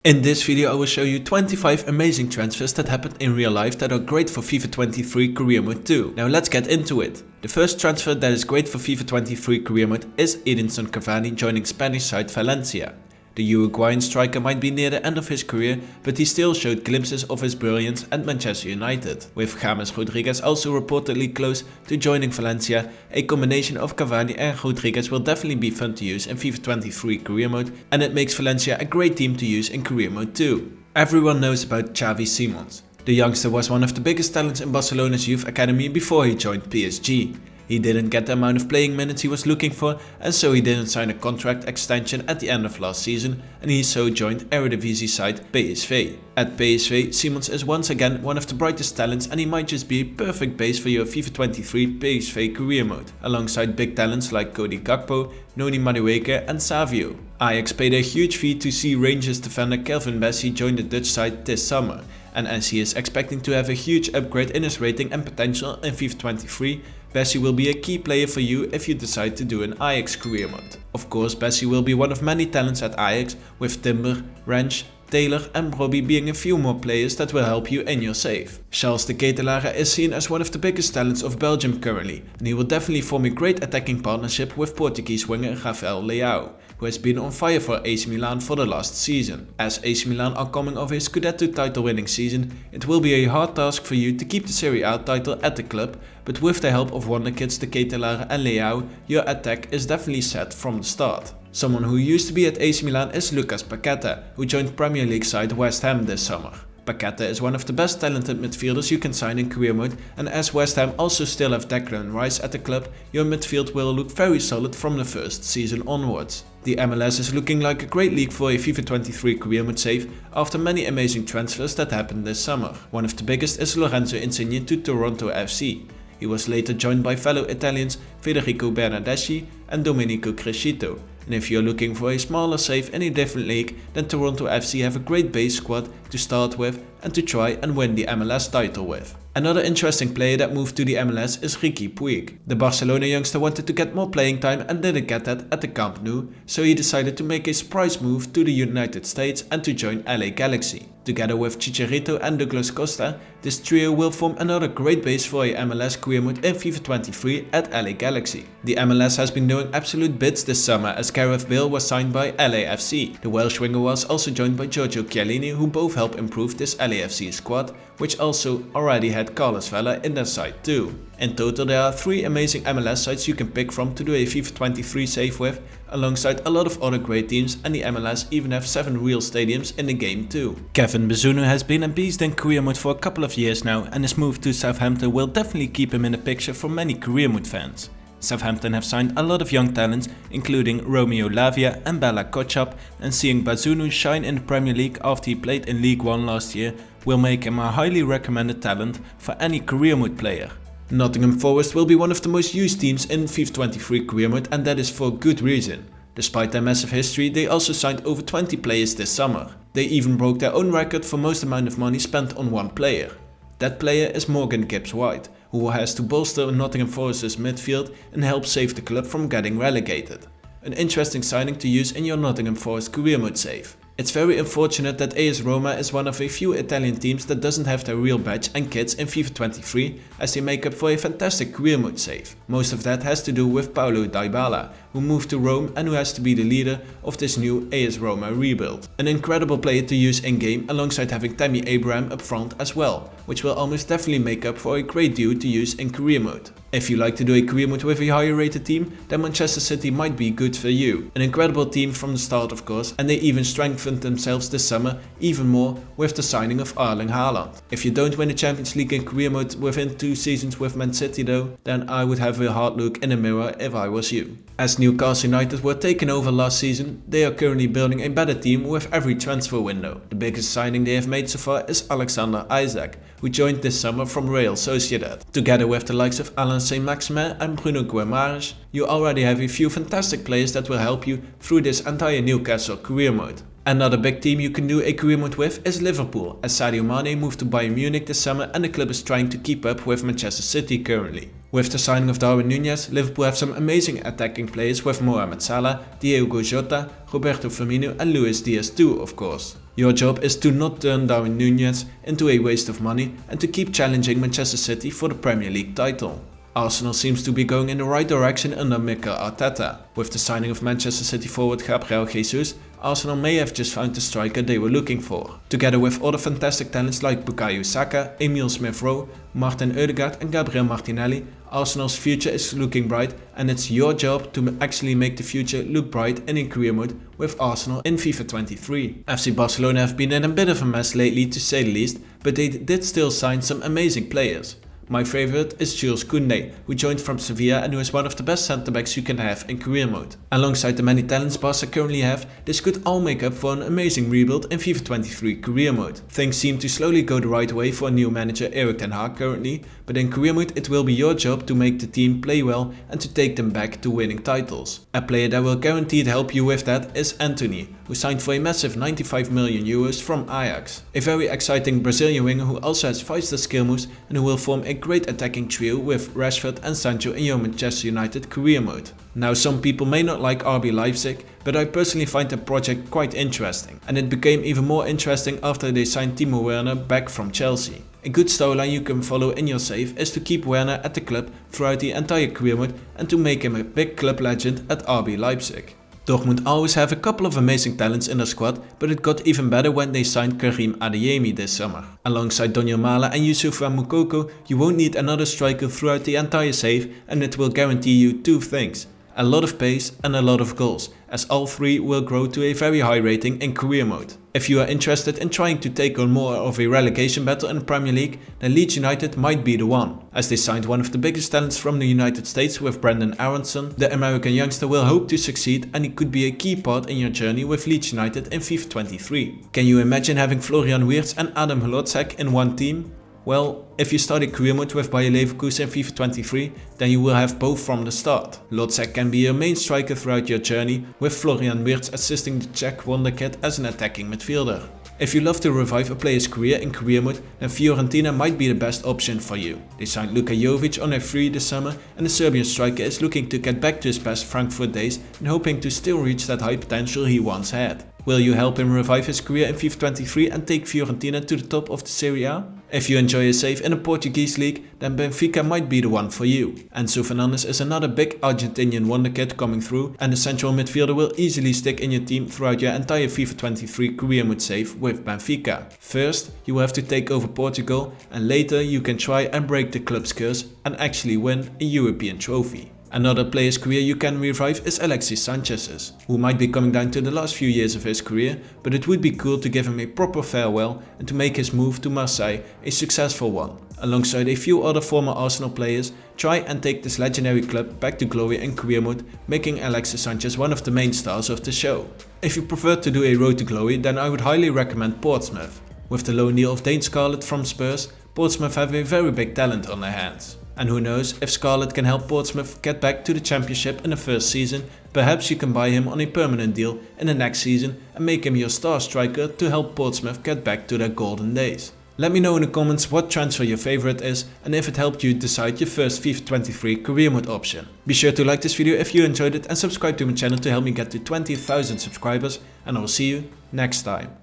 In this video I will show you 25 amazing transfers that happened in real life that are great for FIFA 23 Career Mode 2. Now let's get into it. The first transfer that is great for FIFA 23 Career Mode is Edinson Cavani joining Spanish side Valencia. The Uruguayan striker might be near the end of his career, but he still showed glimpses of his brilliance at Manchester United. With James Rodriguez also reportedly close to joining Valencia, a combination of Cavani and Rodriguez will definitely be fun to use in FIFA 23 Career Mode, and it makes Valencia a great team to use in Career Mode 2. Everyone knows about Xavi Simons. The youngster was one of the biggest talents in Barcelona's youth academy before he joined PSG. He didn't get the amount of playing minutes he was looking for, and so he didn't sign a contract extension at the end of last season, and he so joined Eredivisie side PSV. At PSV, Simons is once again one of the brightest talents, and he might just be a perfect base for your FIFA 23 PSV career mode, alongside big talents like Cody Gakpo, Noni Madueke and Savio. Ajax paid a huge fee to see Rangers defender Kelvin Bessie join the Dutch side this summer, and as he is expecting to have a huge upgrade in his rating and potential in FIFA 23, Bessie will be a key player for you if you decide to do an Ajax career mode. Of course, Bessie will be one of many talents at Ajax, with Timber, Ranch, Taylor and Robbie being a few more players that will help you in your save. Charles de Ketelaere is seen as one of the biggest talents of Belgium currently, and he will definitely form a great attacking partnership with Portuguese winger Rafael Leao, who has been on fire for AC Milan for the last season. As AC Milan are coming off a Scudetto title winning season, it will be a hard task for you to keep the Serie A title at the club, but with the help of wonderkids de Ketelaere and Leao, your attack is definitely set from the start. Someone who used to be at AC Milan is Lucas Paqueta, who joined Premier League side West Ham this summer. Paqueta is one of the best talented midfielders you can sign in career mode, and as West Ham also still have Declan Rice at the club, your midfield will look very solid from the first season onwards. The MLS is looking like a great league for a FIFA 23 career mode save after many amazing transfers that happened this summer. One of the biggest is Lorenzo Insigne to Toronto FC. He was later joined by fellow Italians Federico Bernardeschi and Domenico Crescito, and if you're looking for a smaller save in a different league, then Toronto FC have a great base squad to start with and to try and win the MLS title with. Another interesting player that moved to the MLS is Riqui Puig. The Barcelona youngster wanted to get more playing time and didn't get that at the Camp Nou, so he decided to make a surprise move to the United States and to join LA Galaxy. Together with Chicharito and Douglas Costa, this trio will form another great base for a MLS career mode in FIFA 23 at LA Galaxy. The MLS has been doing absolute bits this summer as Gareth Bale was signed by LAFC. The Welsh winger was also joined by Giorgio Chiellini, who both help improve this LAFC squad, which also already had Carlos Vela in their side too. In total there are 3 amazing MLS sides you can pick from to do a FIFA 23 save with, alongside a lot of other great teams, and the MLS even have 7 real stadiums in the game too. Kevin Bezunu has been a beast in career mode for a couple of years now, and his move to Southampton will definitely keep him in the picture for many career mode fans. Southampton have signed a lot of young talents, including Romeo Lavia and Bella Kotchap, and seeing Bazunu shine in the Premier League after he played in League 1 last year will make him a highly recommended talent for any career mode player. Nottingham Forest will be one of the most used teams in FIFA 23 career mode, and that is for good reason. Despite their massive history, they also signed over 20 players this summer. They even broke their own record for most amount of money spent on one player. That player is Morgan Gibbs-White, who has to bolster Nottingham Forest's midfield and help save the club from getting relegated. An interesting signing to use in your Nottingham Forest career mode save. It's very unfortunate that AS Roma is one of a few Italian teams that doesn't have their real badge and kits in FIFA 23, as they make up for a fantastic career mode save. Most of that has to do with Paulo Dybala, who moved to Rome and who has to be the leader of this new AS Roma rebuild. An incredible player to use in game alongside having Tammy Abraham up front as well, which will almost definitely make up for a great duo to use in career mode. If you like to do a career mode with a higher rated team, then Manchester City might be good for you. An incredible team from the start of course, and they even strengthened themselves this summer even more with the signing of Erling Haaland. If you don't win the Champions League in career mode within 2 seasons with Man City though, then I would have a hard look in the mirror if I was you. As Newcastle United were taken over last season, they are currently building a better team with every transfer window. The biggest signing they have made so far is Alexander Isak, who joined this summer from Real Sociedad. Together with the likes of Alain Saint-Maximin and Bruno Guimaraes, you already have a few fantastic players that will help you through this entire Newcastle career mode. Another big team you can do a career mode with is Liverpool, as Sadio Mane moved to Bayern Munich this summer and the club is trying to keep up with Manchester City currently. With the signing of Darwin Núñez, Liverpool have some amazing attacking players with Mohamed Salah, Diogo Jota, Roberto Firmino and Luis Diaz too, of course. Your job is to not turn Darwin Núñez into a waste of money and to keep challenging Manchester City for the Premier League title. Arsenal seems to be going in the right direction under Mikel Arteta. With the signing of Manchester City forward Gabriel Jesus, Arsenal may have just found the striker they were looking for. Together with other fantastic talents like Bukayo Saka, Emil Smith-Rowe, Martin Ødegaard and Gabriel Martinelli, Arsenal's future is looking bright, and it's your job to actually make the future look bright and in career mode with Arsenal in FIFA 23. FC Barcelona have been in a bit of a mess lately to say the least, but they did still sign some amazing players. My favorite is Jules Koundé, who joined from Sevilla and who is one of the best centre backs you can have in career mode. Alongside the many talents Barca currently have, this could all make up for an amazing rebuild in FIFA 23 career mode. Things seem to slowly go the right way for new manager Erik ten Hag currently, but in career mode it will be your job to make the team play well and to take them back to winning titles. A player that will guaranteed help you with that is Antony, who signed for a massive 95 million euros from Ajax. A very exciting Brazilian winger who also has 5-star skill moves and who will form a great attacking trio with Rashford and Sancho in your Manchester United career mode. Now, some people may not like RB Leipzig, but I personally find the project quite interesting, and it became even more interesting after they signed Timo Werner back from Chelsea. A good storyline you can follow in your save is to keep Werner at the club throughout the entire career mode and to make him a big club legend at RB Leipzig. Dortmund always have a couple of amazing talents in their squad, but it got even better when they signed Karim Adeyemi this summer. Alongside Daniel Mala and Youssoufa Moukoko, you won't need another striker throughout the entire save, and it will guarantee you two things: a lot of pace and a lot of goals, as all three will grow to a very high rating in career mode. If you are interested in trying to take on more of a relegation battle in the Premier League, then Leeds United might be the one. As they signed one of the biggest talents from the United States with Brandon Aronson, the American youngster will hope to succeed, and he could be a key part in your journey with Leeds United in FIFA 23. Can you imagine having Florian Wirtz and Adam Hlozek in one team? Well, if you start a career mode with Bayer Leverkusen in FIFA 23, then you will have both from the start. Hlozek can be your main striker throughout your journey, with Florian Wirtz assisting the Czech wonderkid as an attacking midfielder. If you love to revive a player's career in career mode, then Fiorentina might be the best option for you. They signed Luka Jovic on a free this summer, and the Serbian striker is looking to get back to his best Frankfurt days and hoping to still reach that high potential he once had. Will you help him revive his career in FIFA 23 and take Fiorentina to the top of the Serie A? If you enjoy a save in a Portuguese league, then Benfica might be the one for you. Enzo Fernandez is another big Argentinian wonderkid coming through, and the central midfielder will easily stick in your team throughout your entire FIFA 23 career mode save with Benfica. First, you will have to take over Portugal, and later you can try and break the club's curse and actually win a European trophy. Another player's career you can revive is Alexis Sanchez's, who might be coming down to the last few years of his career, but it would be cool to give him a proper farewell and to make his move to Marseille a successful one. Alongside a few other former Arsenal players, try and take this legendary club back to glory in career mode, making Alexis Sanchez one of the main stars of the show. If you prefer to do a road to glory, then I would highly recommend Portsmouth. With the loan deal of Dane Scarlett from Spurs, Portsmouth have a very big talent on their hands. And who knows, if Scarlett can help Portsmouth get back to the championship in the first season, perhaps you can buy him on a permanent deal in the next season and make him your star striker to help Portsmouth get back to their golden days. Let me know in the comments what transfer your favorite is and if it helped you decide your first FIFA 23 career mode option. Be sure to like this video if you enjoyed it and subscribe to my channel to help me get to 20,000 subscribers, and I will see you next time.